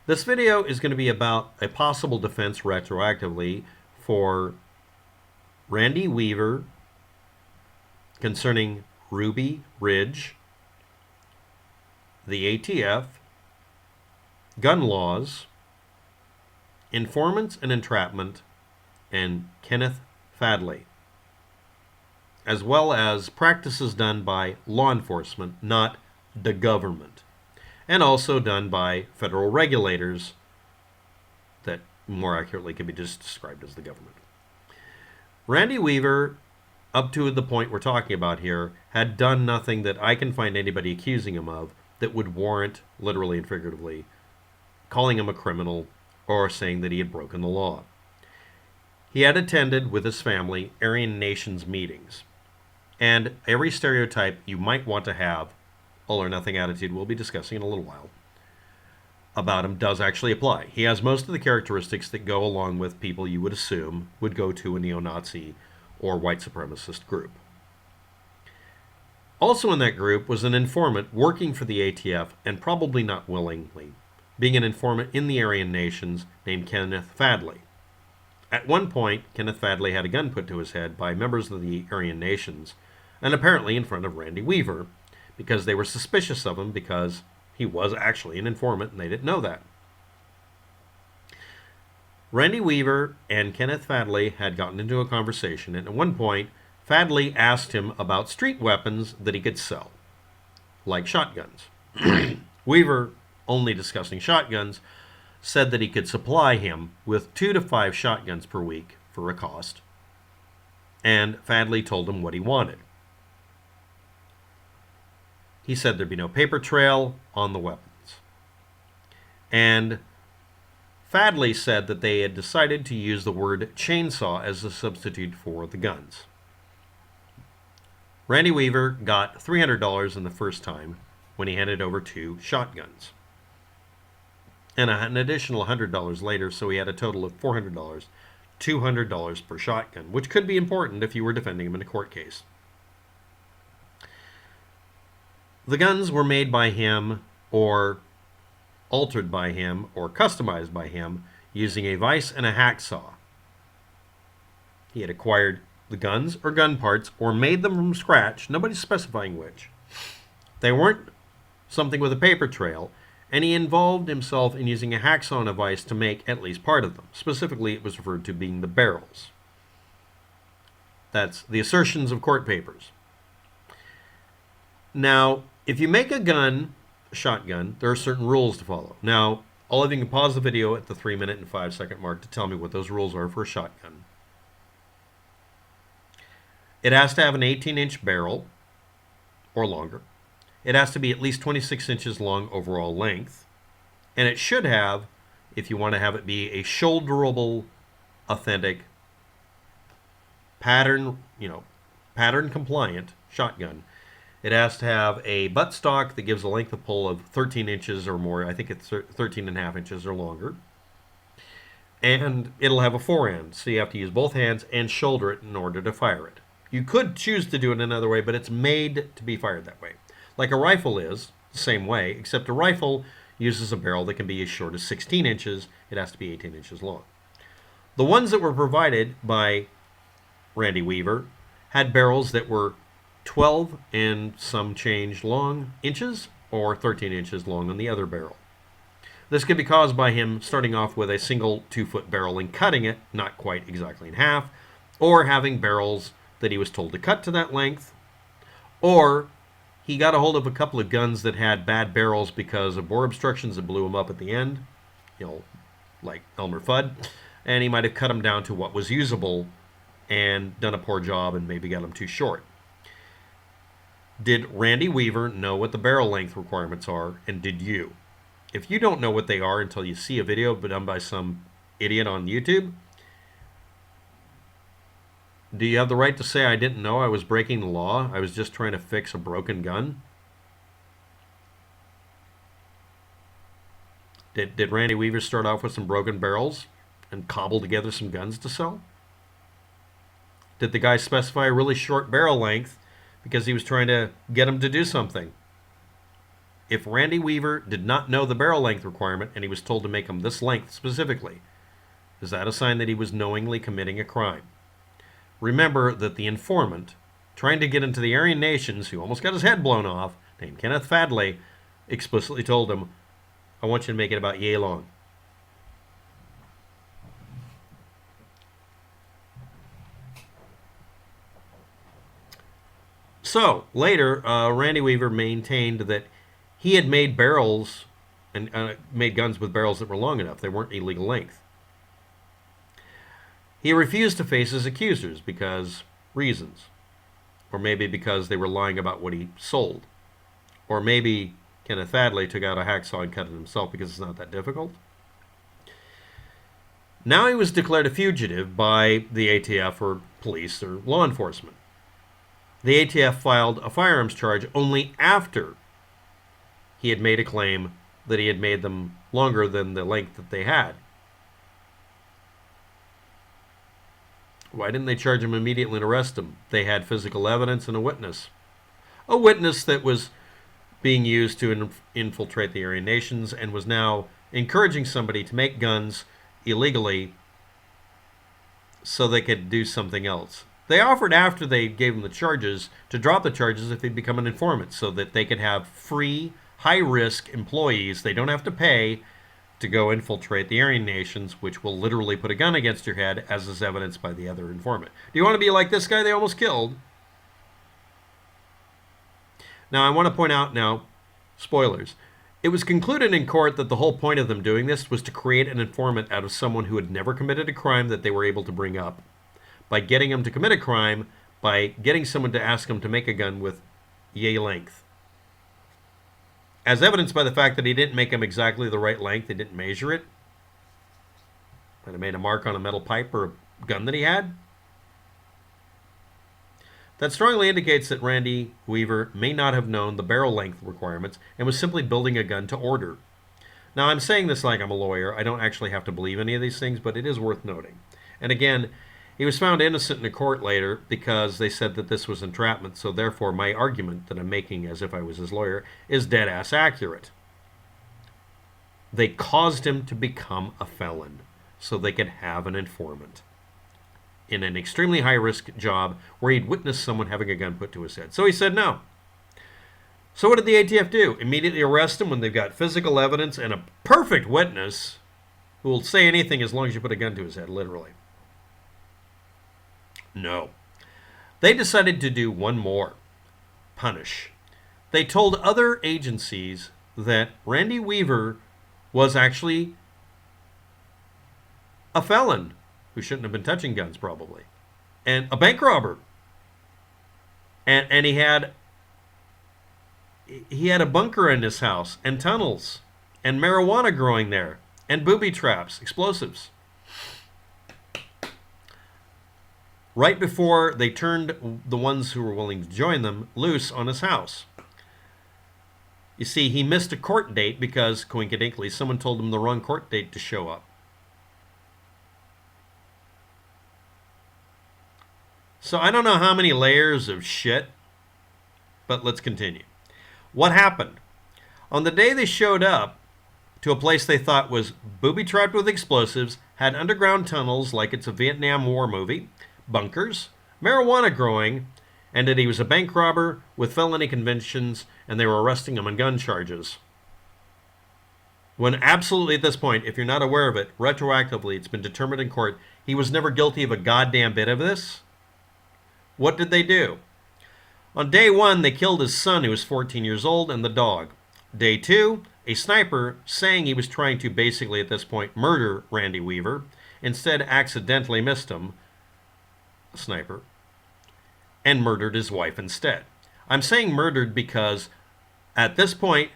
This video is going to be about a possible defense retroactively for Randy Weaver concerning Ruby Ridge, the ATF, gun laws, informants and entrapment, and Kenneth Fadley, as well as practices done by law enforcement, not the government, and also done by federal regulators that more accurately can be just described as the government. Randy Weaver, up to the point we're talking about here, had done nothing that I can find anybody accusing him of that would warrant, literally and figuratively, calling him a criminal or saying that he had broken the law. He had attended with his family Aryan Nations meetings, and every stereotype you might want to have, all or nothing attitude we'll be discussing in a little while, about him does actually apply. He has most of the characteristics that go along with people you would assume would go to a neo-Nazi or white supremacist group. Also in that group was an informant working for the ATF and probably not willingly, being an informant in the Aryan Nations named Kenneth Fadley. At one point, Kenneth Fadley had a gun put to his head by members of the Aryan Nations, and apparently in front of Randy Weaver, because they were suspicious of him because he was actually an informant and they didn't know that. Randy Weaver and Kenneth Fadley had gotten into a conversation, and at one point, Fadley asked him about street weapons that he could sell, like shotguns. Weaver, only discussing shotguns, said that he could supply him with 2 to 5 shotguns per week for a cost, and Fadley told him what he wanted. He said there'd be no paper trail on the weapons. And Fadley said that they had decided to use the word chainsaw as a substitute for the guns. Randy Weaver got $300 in the first time when he handed over 2 shotguns, and an additional $100 later, so he had a total of $400, $200 per shotgun, which could be important if you were defending him in a court case. The guns were made by him, or altered by him, or customized by him using a vise and a hacksaw. He had acquired the guns or gun parts or made them from scratch, nobody's specifying which. They weren't something with a paper trail, and he involved himself in using a hacksaw and a vise to make at least part of them. Specifically, it was referred to being the barrels. That's the assertions of court papers. Now, if you make a gun, a shotgun, there are certain rules to follow. Now, all of you can pause the video at the 3-minute and 5-second mark to tell me what those rules are for a shotgun. It has to have an 18-inch barrel or longer. It has to be at least 26 inches long overall length. And it should have, if you want to have it be a shoulderable, authentic, pattern compliant shotgun, it has to have a buttstock that gives a length of pull of 13 inches or more. I think it's 13 and a half inches or longer. And it'll have a forend, so you have to use both hands and shoulder it in order to fire it. You could choose to do it another way, but it's made to be fired that way. Like a rifle is, the same way, except a rifle uses a barrel that can be as short as 16 inches. It has to be 18 inches long. The ones that were provided by Randy Weaver had barrels that were 12 and some change long inches, or 13 inches long on the other barrel. This could be caused by him starting off with a single 2-foot barrel and cutting it, not quite exactly in half, or having barrels that he was told to cut to that length, or he got a hold of a couple of guns that had bad barrels because of bore obstructions that blew them up at the end, like Elmer Fudd, and he might have cut them down to what was usable and done a poor job and maybe got them too short. Did Randy Weaver know what the barrel length requirements are, and did you? If you don't know what they are until you see a video done by some idiot on YouTube, do you have the right to say, I didn't know I was breaking the law? I was just trying to fix a broken gun? Did Randy Weaver start off with some broken barrels and cobble together some guns to sell? Did the guy specify a really short barrel length because he was trying to get him to do something? if Randy Weaver did not know the barrel length requirement and he was told to make them this length specifically, is that a sign that he was knowingly committing a crime? Remember that the informant, trying to get into the Aryan nations, who almost got his head blown off, named Kenneth Fadley, explicitly told him, I want you to make it about yay long. So, later, Randy Weaver maintained that he had made barrels and made guns with barrels that were long enough. They weren't illegal length. He refused to face his accusers because reasons. Or maybe because they were lying about what he sold. Or maybe Kenneth Fadley took out a hacksaw and cut it himself because it's not that difficult. Now he was declared a fugitive by the ATF or police or law enforcement. The ATF filed a firearms charge only after he had made a claim that he had made them longer than the length that they had. Why didn't they charge him immediately and arrest him? They had physical evidence and a witness. A witness that was being used to infiltrate the Aryan nations and was now encouraging somebody to make guns illegally so they could do something else. They offered, after they gave him the charges, to drop the charges if he'd become an informant so that they could have free, high-risk employees they don't have to pay to go infiltrate the Aryan nations, which will literally put a gun against your head, as is evidenced by the other informant. Do you want to be like this guy they almost killed? Now, I want to point out now, spoilers, it was concluded in court that the whole point of them doing this was to create an informant out of someone who had never committed a crime that they were able to bring up, by getting him to commit a crime, by getting someone to ask him to make a gun with yay length. As evidenced by the fact that he didn't make him exactly the right length, he didn't measure it. Might have made a mark on a metal pipe or a gun that he had. That strongly indicates that Randy Weaver may not have known the barrel length requirements and was simply building a gun to order. Now, I'm saying this like I'm a lawyer. I don't actually have to believe any of these things, but it is worth noting. And again, he was found innocent in a court later because they said that this was entrapment, so therefore my argument that I'm making as if I was his lawyer is dead-ass accurate. They caused him to become a felon so they could have an informant in an extremely high-risk job where he'd witnessed someone having a gun put to his head. So he said no. So what did the ATF do? Immediately arrest him when they've got physical evidence and a perfect witness who will say anything as long as you put a gun to his head, literally. No. They decided to do one more. Punish. They told other agencies that Randy Weaver was actually a felon who shouldn't have been touching guns, probably, and a bank robber. And he had a bunker in his house, and tunnels, and marijuana growing there, and booby traps, explosives. Right before they turned the ones who were willing to join them loose on his house. You see, he missed a court date because, coincidentally, someone told him the wrong court date to show up. So I don't know how many layers of shit, but let's continue. What happened? On the day they showed up to a place they thought was booby-trapped with explosives, had underground tunnels like it's a Vietnam War movie, bunkers, marijuana growing, and that he was a bank robber with felony convictions, and they were arresting him on gun charges. When absolutely at this point, if you're not aware of it, retroactively it's been determined in court, he was never guilty of a goddamn bit of this. What did they do? On day one, they killed his son, who was 14 years old, and the dog. Day two, a sniper, saying he was trying to basically at this point murder Randy Weaver, instead accidentally missed him, a sniper, and murdered his wife instead. I'm saying murdered because at this point,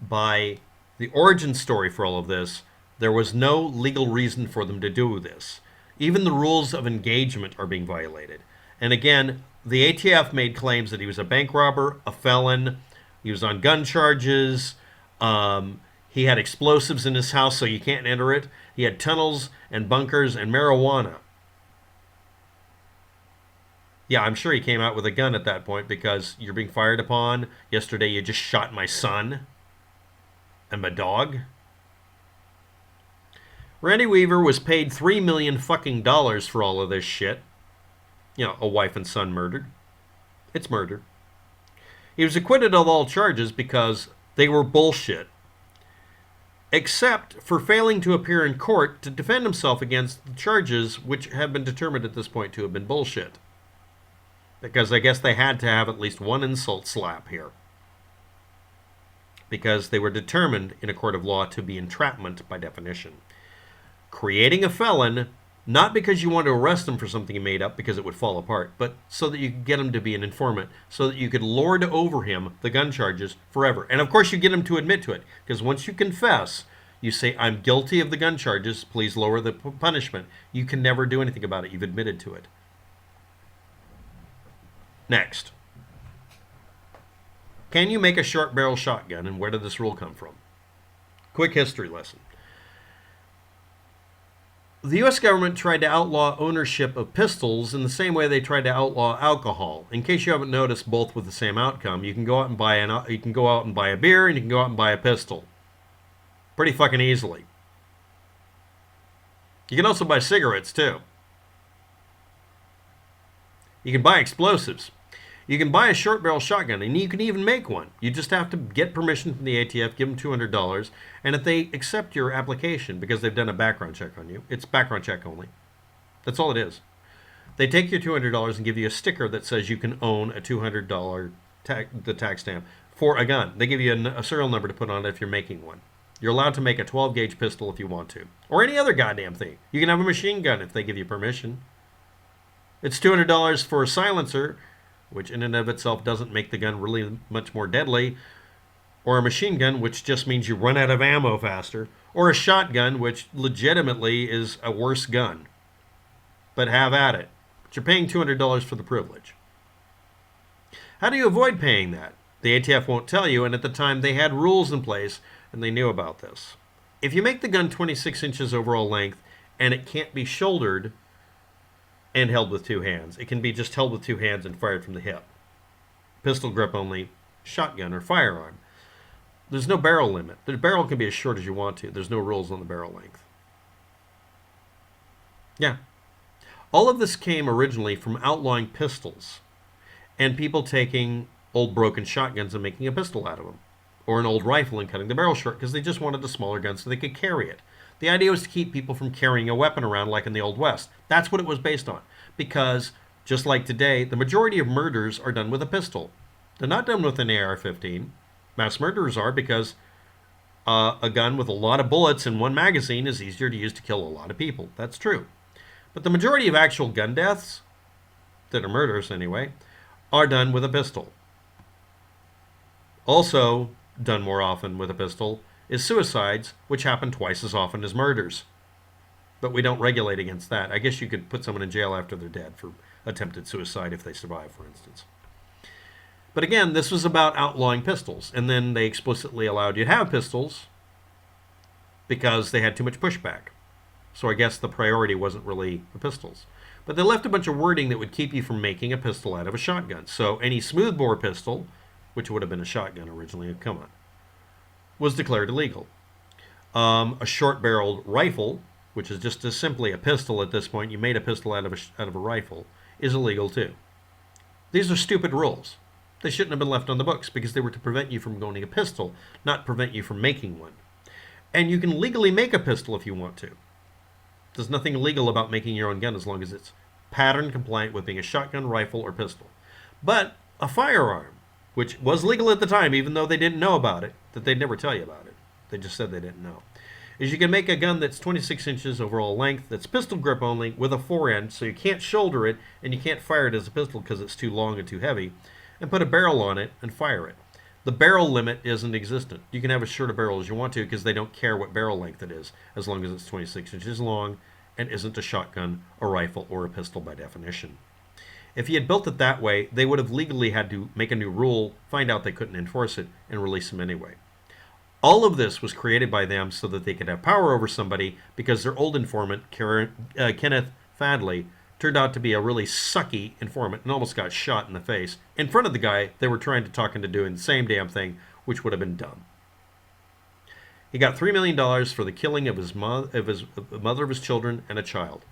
by the origin story for all of this, there was no legal reason for them to do this. Even the rules of engagement are being violated. And again, the ATF made claims that he was a bank robber, a felon, he was on gun charges, he had explosives in his house so you can't enter it, he had tunnels and bunkers and marijuana. Yeah, I'm sure he came out with a gun at that point because you're being fired upon. Yesterday you just shot my son. And my dog? Randy Weaver was paid $3 million fucking dollars for all of this shit. You know, a wife and son murdered. It's murder. He was acquitted of all charges because they were bullshit. Except for failing to appear in court to defend himself against the charges which have been determined at this point to have been bullshit. Because I guess they had to have at least one insult slap here. Because they were determined in a court of law to be entrapment by definition. Creating a felon, not because you want to arrest him for something you made up because it would fall apart, but so that you could get him to be an informant, so that you could lord over him the gun charges forever. And of course you get him to admit to it, because once you confess, you say, I'm guilty of the gun charges, please lower the punishment. You can never do anything about it. You've admitted to it. Next. Can you make a short barrel shotgun, and where did this rule come from? Quick history lesson. The U.S. government tried to outlaw ownership of pistols in the same way they tried to outlaw alcohol. In case you haven't noticed, both with the same outcome. You can go out and buy a beer, and you can go out and buy a pistol. Pretty fucking easily. You can also buy cigarettes too. You can buy explosives. You can buy a short barrel shotgun, and you can even make one. You just have to get permission from the ATF, give them $200, and if they accept your application, because they've done a background check on you, it's background check only. That's all it is. They take your $200 and give you a sticker that says you can own a $200 the tax stamp for a gun. They give you a serial number to put on it if you're making one. You're allowed to make a 12-gauge pistol if you want to, or any other goddamn thing. You can have a machine gun if they give you permission. It's $200 for a silencer, which in and of itself doesn't make the gun really much more deadly, or a machine gun, which just means you run out of ammo faster, or a shotgun, which legitimately is a worse gun. But have at it. But you're paying $200 for the privilege. How do you avoid paying that? The ATF won't tell you, and at the time they had rules in place, and they knew about this. If you make the gun 26 inches overall length, and it can't be shouldered and held with two hands. It can be just held with two hands and fired from the hip. Pistol grip only, shotgun or firearm. There's no barrel limit. The barrel can be as short as you want to. There's no rules on the barrel length. Yeah. All of this came originally from outlawing pistols and people taking old broken shotguns and making a pistol out of them, or an old rifle and cutting the barrel short because they just wanted a smaller gun so they could carry it. The idea was to keep people from carrying a weapon around like in the Old West. That's what it was based on. Because, just like today, the majority of murders are done with a pistol. They're not done with an AR-15. Mass murderers are because a gun with a lot of bullets in one magazine is easier to use to kill a lot of people. That's true. But the majority of actual gun deaths, that are murders anyway, are done with a pistol. Also done more often with a pistol is suicides, which happen twice as often as murders. But we don't regulate against that. I guess you could put someone in jail after they're dead for attempted suicide if they survive, for instance. But again, this was about outlawing pistols. And then they explicitly allowed you to have pistols because they had too much pushback. So I guess the priority wasn't really the pistols. But they left a bunch of wording that would keep you from making a pistol out of a shotgun. So any smoothbore pistol, which would have been a shotgun originally, come on, was declared illegal. A short-barreled rifle, which is just as simply a pistol at this point, you made a pistol out of a rifle, is illegal too. These are stupid rules. They shouldn't have been left on the books because they were to prevent you from owning a pistol, not prevent you from making one. And you can legally make a pistol if you want to. There's nothing illegal about making your own gun as long as it's pattern compliant with being a shotgun, rifle, or pistol. But a firearm, which was legal at the time, even though they didn't know about it, that they'd never tell you about it. They just said they didn't know. Is you can make a gun that's 26 inches overall length, that's pistol grip only, with a forend, so you can't shoulder it, and you can't fire it as a pistol because it's too long and too heavy, and put a barrel on it and fire it. The barrel limit isn't existent. You can have as short a barrel as you want to because they don't care what barrel length it is, as long as it's 26 inches long and isn't a shotgun, a rifle, or a pistol by definition. If he had built it that way, they would have legally had to make a new rule, find out they couldn't enforce it, and release him anyway. All of this was created by them so that they could have power over somebody because their old informant, Kenneth Fadley, turned out to be a really sucky informant and almost got shot in the face in front of the guy they were trying to talk into doing the same damn thing, which would have been dumb. He got $3 million for the killing of his mother of his children and a child.